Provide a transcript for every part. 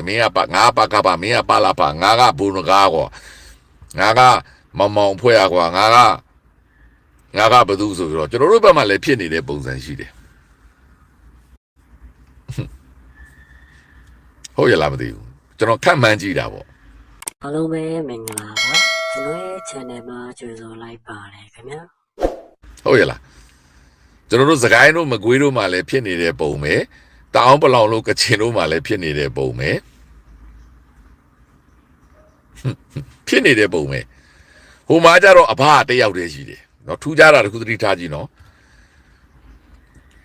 Mea Papa, Mea Palapa, Naga Bunagago, Naga Mamon Puagua, Naga Baduzo, Jeruba Malepini, the bones and sheet. Oh, you love you. General can't manage that. Hello, Mingla. Hello, Chanema, Juzo, like Barley, come here. Oh, yeah. General Zagano, Maguido Malepini, the bome, down below look at Chino Malepini, the bome. Penny, the bome. Who might have a party out there, not 2 jara could retard, you know.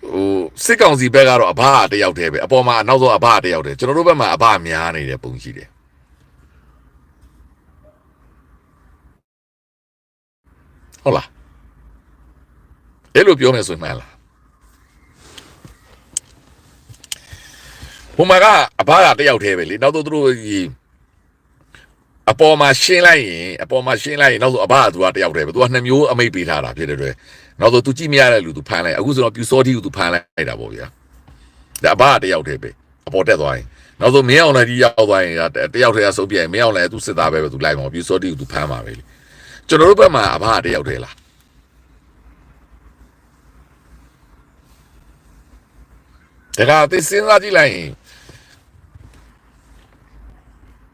Oh, sick on the beggar a party out there, upon my another a party out there. General my abamiani, the bunchi. Hola. Hello, Piones with Mala. Humaga, a party out heavily, not through ye. Upon my shin line, not a bar to out there, but one name you may be hard up here. Not to Jimmy to Pana, I was not you saw you to Pana. The party out here, about that way. Not the meal idea at the out here, so be a meal to sit up to lie of you saw you to Pama. General Obama, a party out there. This is not lying.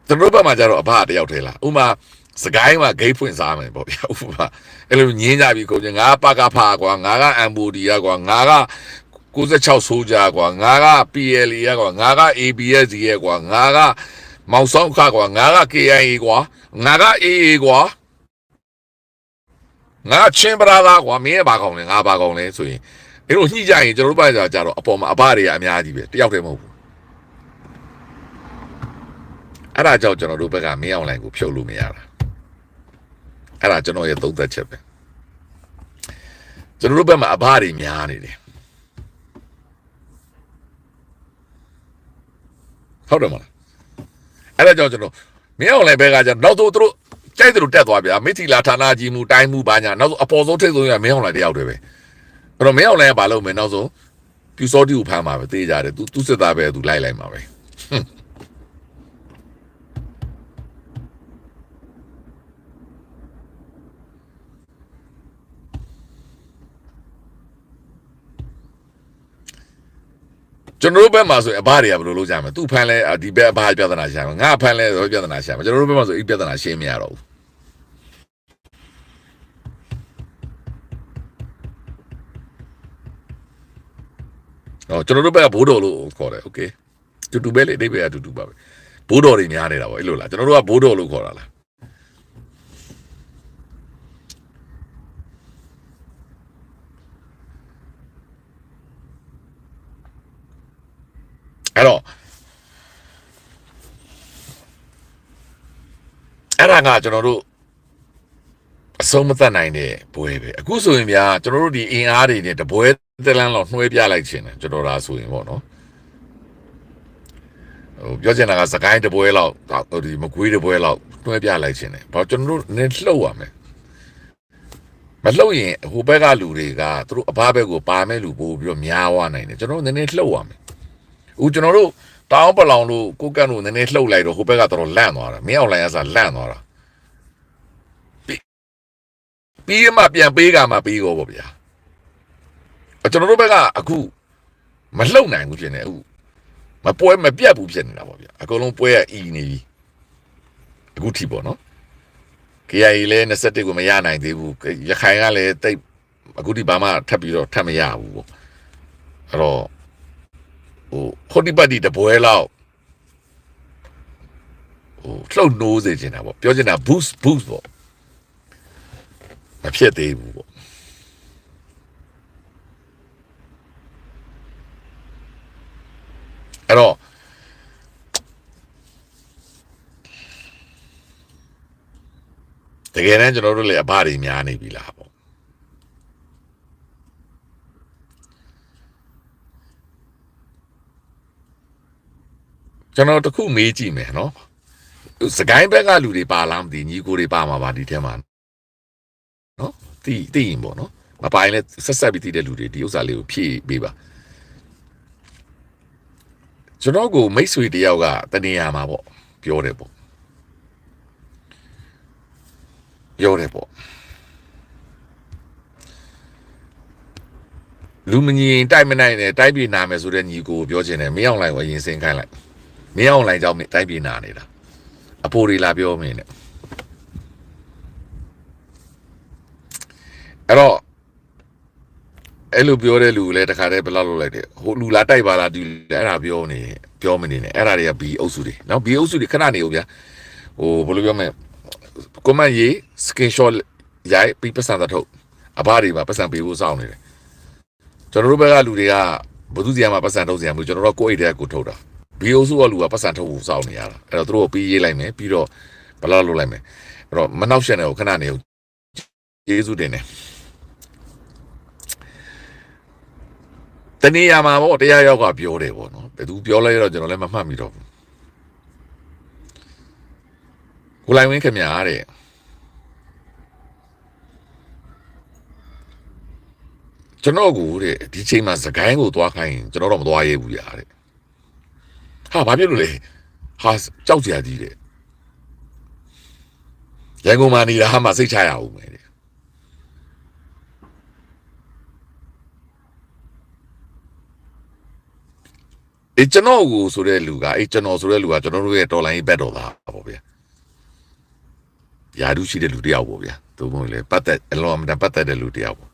The Ruba Majaro party out here. Uma, Sagaima gay points army, Bobby. Elunina because Napaka Pagua, Naga, and Budia, Naga, Kuza Chow Soja, Naga, PLE, Naga, ABS, Naga, Mouson Kagua, Naga, Kia, Naga, Egua, Naga, Chamber, me back on it, Abagone, so it was Nija in Jeruba upon my body. I'm Yadi, the outer move. And I don't know Ruba, me on language, show Lumiara. And I don't know you told that chip. The Ruba, my body, Miani. Hold on. And I don't know. Me on like Bega, not to tell you that one. Miti Latana, Jimu, Taimu, Banya, no apostle to me on like the outer way. Pero me on la balo me nozo, più soldi u pama te già tu se da be tu lai ma be. General be ma so a ba ya blo lo ja ma tu phan le di be ba piada na sha ma nga phan le so piada na sha ma general be ma so I piada na shame ya ro. Oh,ကျွန်တော်တို့ဘက်ကဘိုးတော်လို့ခေါ်တယ် okay တူတူပဲလေအိဗေကတူတူပါပဲဘိုးတော်တွေများနေတာပေါ့အဲ့လိုလားကျွန်တော်တို့ကဘိုးတော်လို့ခေါ်တာလားအဲ့တော့အဲ့ဒါကကျွန်တော်တို့အဆုံးမသက်နိုင်တဲ့ဘွဲပဲအခုဆိုရင်ဗျာကျွန်တော်တို့ဒီအင်အားတွေနဲ့တပွဲတက်လန်းလောက်နှွှဲပြလိုက်ခြင်းတယ်ကျွန်တော်ဒါဆိုရင်ပေါ့နော်ဟိုပြောချင်တာကစကိုင်းတပွဲလောက်ဒီမကွေးတပွဲလောက်နှွှဲပြလိုက်ခြင်းတယ်ဘာကျွန်တော်တို့နည်းလှုပ်ရမယ်မလှုပ်ရင်ဟိုဘက်ကလူတွေကသူတို့အဘဘက်ကိုပါမဲ့လူပို့ပြီးတော့များသွားနိုင်တယ်ကျွန်တော်တို့နည်းနည်းလှုပ်ရမယ်ဦးကျွန်တော်တို့တောင်းပလောင်လို့ကိုကန့်လို့နည်းနည်းလှုပ်လိုက်တော့ဟိုဘက်ကတော့လန့်သွားတာမင်းအောင်လိုင်းအစားလန့်သွားတာပြီးမှပြန်ပေးကမှပြီးတော့ဗောဗျာကျွန်တော်တို့ဘက်ကအခုမလှုပ်နိုင်ဘူးဖြစ်နေအခုမပွဲမပြတ်ဘူးဖြစ်နေတာဗောဗျာအကုန်လုံးပွဲကအီနေပြီအခုထိပေါ့နော် KIA လည်း21ကိုမရနိုင်သေးဘူးရခိုင်ကလည်းတိတ်အခုထိဘာမှထပ်ပြီးတော့ထပ်မရဘူးဗောအဲ့တော့ဟိုဒီပတ်ဒီတပွဲလောက်လှုပ်နိုးစေချင်တာဗောပြောချင်တာ boost ဗောမဖြစ်သေးဘူးဗောအဲ့တော့တကယ်တမ်းကျွန်တော်တို့လည်းအဘတွေများနေပြီလားပေါ့ကျွန်တော်တခုမေးကြည့်မယ်နော်စကိုင်းဘက်ကလူတွေပါလားမသိညီကိုတွေပါမှာပါဒီထဲမှာနော်သိရင်ပေါ့နော်မပိုင်းလဲဆက်ပြီးသိတဲ့လူတွေဒီဥစ္စာလေးကိုဖြည့်ပေးပါကျွ ကျွန်တော်ကိုမိတ်ဆွေတယောက်ကတနေရာမှာပေါ့ပြောတယ်ပေါ့လူမကြီးတိုက်မနိုင်နဲ့တိုက်ပြေနာမယ်ဆိုတဲ့ညီကိုပြောချင်တယ်မင်းအောင်လိုင်ကိုအရင်စင်းခိုင်းလိုက်မင်းအောင်လိုင်ကြောင့်တိုက်ပြေနာနေတာအဖိုးတွေလာပြောမင်းနဲ့အဲ့တော့အဲ့လိုပြောတဲ့လူလည်းတခါတည်းဘယ်လောက်လုပ်လိုက်တယ်ဟိုလူလာတိုက်ပါလားဒီအဲ့ဒါပြောမနေနဲ့အဲ့ဒါတွေကဘီအုပ်စုတွေနော်ဘီအုပ်စုတွေခဏနေဦးဗျာဟိုဘယ်လိုပြောမလဲကွန်မန့်ရေး screenshot ရိုက်ပြီးပတ်စံတစ်ထုတ်အဘတွေပါပတ်စံပေးဖို့စောင့်နေတယ်ကျွန်တော်တို့ဘက်ကလူတွေကဘသူစီကမှပတ်စံထုတ်စီရမျိုးကျွန်တော်တို့ကိုယ့်အိတ်ထဲကိုထုတ်တာဘီအုပ်စုကလူကပတ်စံထုတ်ဖို့စောင့်နေရတာအဲ့တော့သူတို့ပြီးရေးလိုက်မယ်ပြီးတော့ဘယ်လောက်လုပ်လိုက်မယ်အဲ့တော့မနှောက်ရှက်နဲ့ကိုခဏနေဦးကျေးဇူးတင်တယ်တနေရာမှာပေါ့တရားရောက်ကပြောတယ်ပေါ့နော်ဘယ်သူပြောလဲတော့ကျွန်တော်လည်းမမှတ်မိတော့ဘူးကိုလိုက်ဝင်းခင်ဗျာတဲ့ကျွန်တော်ကိုတဲ့ဒီချိန်မှာစကိုင်းကိုသွားခိုင်းကျွန်တော်တော့မသွားရဲဘူးရာတဲ့ဟာဘာဖြစ်လို့လဲဟာကြောက်စရာကြီးတဲ့ရန်ကုန်မှာနေတာဟာမှစိတ်ချရအောင်မယ်တဲ့ကျွန်တော်ကိုဆိုတဲ့လူကကျွန်တော်ဆိုတဲ့လူကကျွန်တော်တို့ရဲ့တော်လိုင်းဘက်တော်သားပေါ့ဗျာယာဒုရှိတဲ့လူတယောက်ပေါ့ဗျာသူ့ဘုံလေပတ်သက်အလုံးအမတန်ပတ်သက်တဲ့လူတယောက်ပေါ့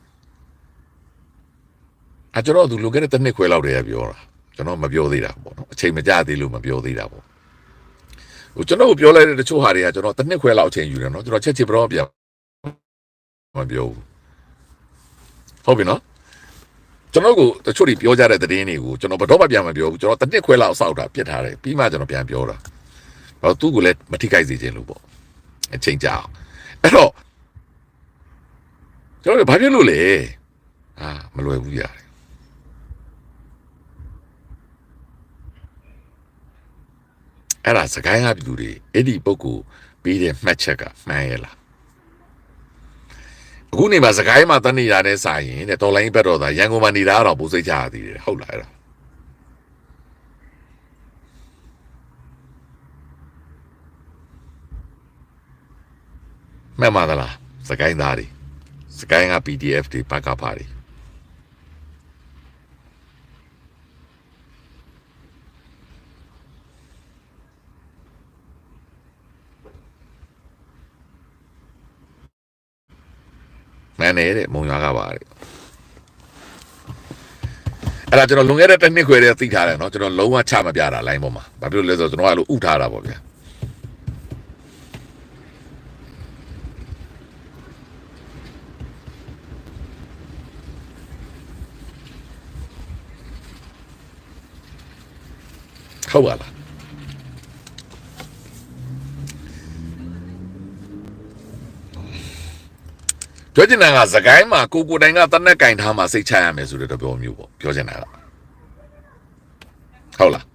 ကျွန်တော်သူလူကတဲ့တစ်နှစ်ခွဲလောက်တည်းပြောတာကျွန်တော်မပြောသေးတာပေါ့နော်အချိန်မကျသေးလို့မပြောသေးတာပေါ့ဟိုကျွန်တော်ပြောလိုက်တဲ့တချို့ဟာတွေကကျွန်တော်တစ်နှစ်ခွဲလောက်အချိန်ယူတယ်နော်ကျွန်တော်ချက်ချစ်ပြောပြမပြောဘူးဟုတ်ပြီနော်ကျွန်တော်ကိုတချို့တွေပြောကြတဲ့သတင်းတွေကိုကျွန်တော်ဘယ်တော့မှပြန်မပြောဘူးကျွန်တော်တစ်နှစ်ခွဲလောက်စောက်တာပြစ်ထားတယ်ပြီးမှကျွန်တော်ပြန်ပြောတာဟောသူ့ကိုလည်းမထိခိုက်စေချင်လို့ပေါ့အချိန်ကြာအောင်အဲ့တော့ကျွန်တော်ဘာဖြစ်လို့လဲမလွယ်ဘူးရတယ်အဲ့ဒါစကိုင်းကပြည်သူတွေအဲ့ဒီပုဂ္ဂိုလ်ပြီးတဲ့မှတ်ချက်ကမှန်ရဲ့လားအခုနေမှာစကိုင်းမှာတန်းနေတာနဲ့စာရင်တဲ့တော်လိုင်းဘက်တော်သားရန်ကုန်မှာနေတာတော့ပိုစိတ်ချရသေးတယ်ဟုတ်လားအဲ့ဒါမှန်ပါသလားစကိုင်းသားတွေစကိုင်းက PDF တွေဘက်ကပါတွေမှန်တယ်တဲ့မုံရွာကပါတဲ့အဲ့ဒါကျွန်တော်လွန်ခဲ့တဲ့တစ်နှစ်ခွဲတည်းသိထားတယ်နော်ကျွန်တော်လုံးဝချမပြတာ line ပေါ်မှာဘာဖြစ်လို့လဲဆိုတော့ကျွန်တော်ကလို့ဥထားတာပေါ့ဗျာဟုတ်ပါလားပြောချင်တာကစကိုင်းမှာကိုတိုင်ကတနက်ကင်ထားမှာစိတ်ချရမယ်ဆိုတဲ့တပြောမျိုးပေါ့ပြောချင်တာကဟုတ်လား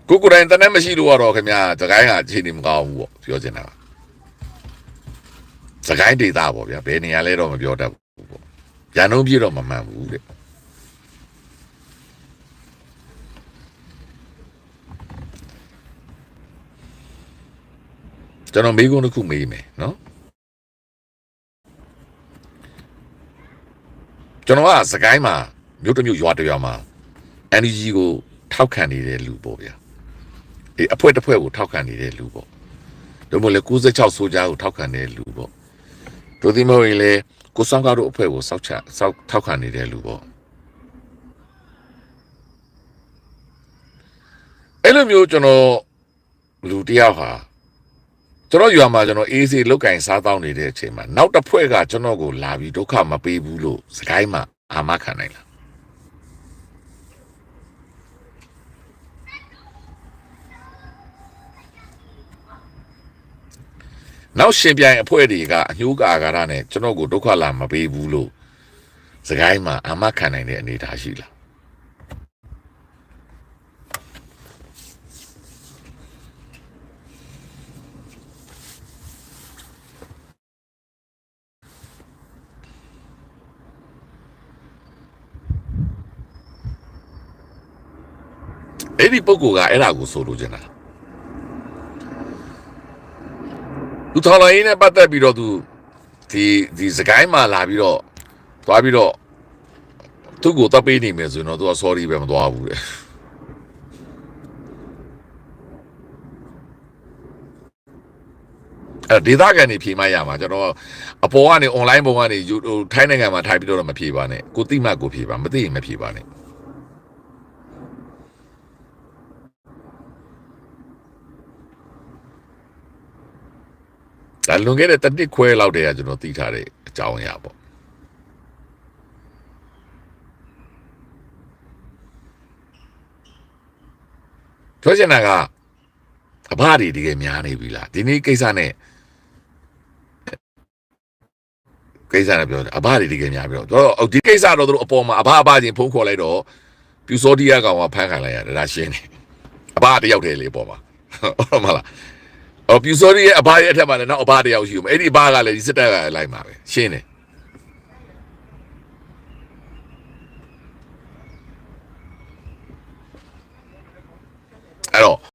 ကိုတိုင်တနက်မရှိလို့တော့ခင်ဗျာစကိုင်းကအခြေအနေမကောင်းဘူးပေါ့ပြောချင်တာစကိုင်းဒေသပေါ့ဗျာဘယ်နေရာလဲတော့မပြောတတ်ဘူးပေါ့ရန်ကုန်ပြည်တော့မမှန်ဘူးတဲ့ကျွန်တော်မေးခွန်းတစ်ခုမေးမယ်နော်ကျွန်တော်ကစကိုင်းမှာမြို့တစ်မြို့ရွာတစ်ရွာမှာ energy ကိုထောက်ခံနေတဲ့လူပေါ့ဗျာအဖွဲ့တစ်ဖွဲ့ကိုထောက်ခံနေတဲ့လူပေါ့တို့မို့လဲ96ဆိုကြကိုထောက်ခံနေတဲ့လူပေါ့တို့ဒီမို့လဲကိုဆောင်ကားတို့အဖွဲ့ကိုစောက်ထောက်ခံနေတဲ့လူပေါ့အဲ့လိုမျိုးကျွန်တော်လူတယောက်ဟာကျွန်တော်ရွာမှာကျွန်တော်အေးစေးလုတ်ကင်စားတောင်းနေတဲ့အချိန်မှာနောက်တစ်ဖွဲ့ကကျွန်တော်ကိုလာပြီးဒုက္ခမပေးဘူးလို့စကိုင်းမှာအာမခံနိုင်လားနောက်ရှင်ပြိုင်အဖွဲ့တွေကအညှိုးကာကာရနဲ့ကျွန်တော်ကိုဒုက္ခလာမပေးဘူးလို့စကိုင်းမှာအာမခံနိုင်တဲ့အနေအထားရှိလား အဲ့ဒီပုဂ္ဂိုလ်ကအဲ့ဒါကိုဆိုလိုချင်တာသူထော်လိုင်းနဲ့ပတ်သက်ပြီးတော့သူဒီစကိုင်းမှာလာပြီးတော့သွားပြီးတော့သူ့ကိုတပ်ပေးနေမယ်ဆိုရင်တော့သူက sorry ပဲမသွားဘူးလေဒေတာကန်နေဖြေမှရမှာကျွန်တော်အပေါ်ကနေ online ပုံကနေထိုင်းနိုင်ငံမှာထိုင်ပြီးတော့မဖြေပါနဲ့ကိုတိမှတ်ကိုဖြေပါမသိရင်မဖြေပါနဲ့ဒါလွန်ခဲ့တဲ့တစ်နှစ်ခွဲလောက်တည်းကကျွန်တော်သိထားတဲ့အကြောင်းအရာပေါ့ပြောချင်တာကအဘတွေတကယ်များနေပြီလားဒီနေ့ကိစ္စနဲ့ပြောတယ်အဘတွေတကယ်များပြီတော့ဒီကိစ္စတော့သူတို့အပေါ်မှာအဘချင်းဖုန်းခေါ်လိုက်တော့ပြူစောတီးရကောင်ကဖမ်းခံလိုက်ရတယ်ဒါရှင်းတယ်အဘတယောက်တည်းလေပေါ်မှာဟုတ်မလားပြူစောတီးရဲ့အဘရဲ့အထက်မှာလည်းနောက်အဘတယောက်ရှိဦးမယ်အဲ့ဒီအဘကလည်းဒီစစ်တပ်ကလိုက်မှာပဲရှင်းတယ်